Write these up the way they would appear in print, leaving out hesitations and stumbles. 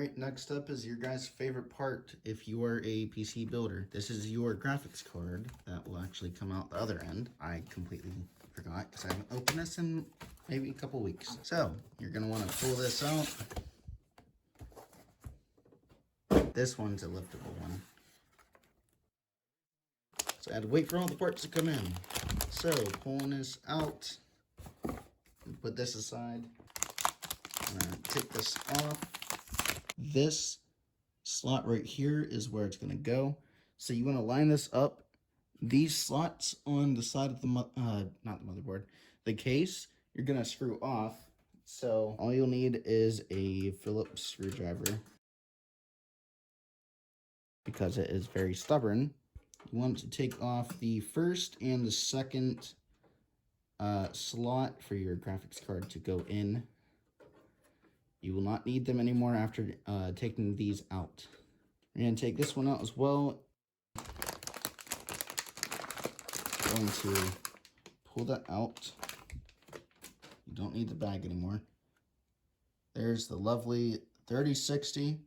Alright, next up is your guys' favorite part if you are a PC builder. This is your graphics card that will actually come out the other end. I completely forgot because I haven't opened this in maybe a couple weeks. So, you're going to want to pull this out. This one's a liftable one. So I had to wait for all the parts to come in. So, pulling this out, put this aside. I'm going to take this off. This slot right here is where it's going to go. So you want to line this up. These slots on the side of the, not the motherboard, the case, you're going to screw off. So all you'll need is a Phillips screwdriver. Because it is very stubborn, you want to take off the first and the second slot for your graphics card to go in. You will not need them anymore after taking these out. We're going to take this one out as well. Going to pull that out. You don't need the bag anymore. There's the lovely 3060.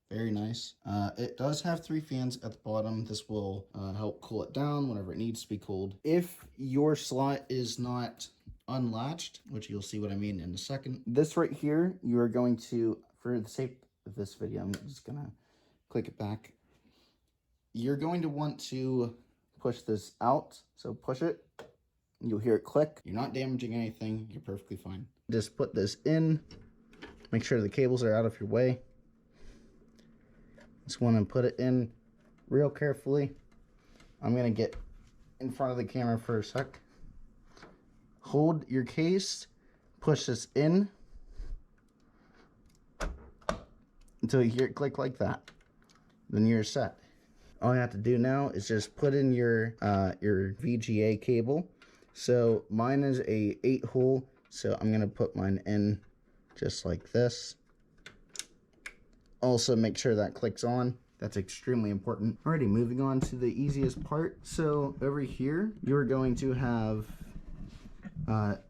Very nice. It does have 3 fans at the bottom. This will help cool it down whenever it needs to be cooled. If your slot is not unlatched, which you'll see what I mean in a second, this right here, you are going to, for the sake of this video, I'm just gonna click it back. You're going to want to push this out. So push it, you'll hear it click. You're not damaging anything, you're perfectly fine. Just put this in, make sure the cables are out of your way. Just want to put it in real carefully. I'm going to get in front of the camera for a sec. Hold your case, push this in until you hear it click like that. Then you're set. All you have to do now is just put in your VGA cable. So mine is a 8-hole, so I'm going to put mine in just like this. Also make sure that clicks on. That's extremely important. Alrighty, moving on to the easiest part. So over here, you're going to have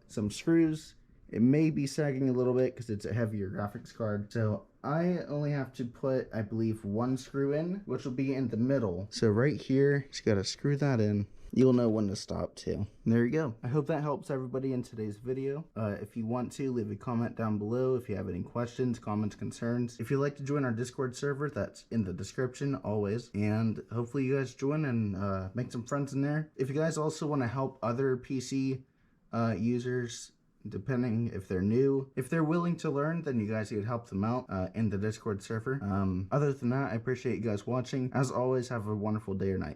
some screws. It may be sagging a little bit because it's a heavier graphics card. So I only have to put, I believe, 1 screw in, which will be in the middle. So right here, just gotta screw that in. You'll know when to stop too. There you go. I hope that helps everybody in today's video. If you want to, leave a comment down below if you have any questions, comments, concerns. If you'd like to join our Discord server, that's in the description always. And hopefully you guys join and make some friends in there. If you guys also want to help other PC users, depending if they're new, if they're willing to learn, then you guys could help them out in the Discord server. Other than that, I appreciate you guys watching. As always, have a wonderful day or night.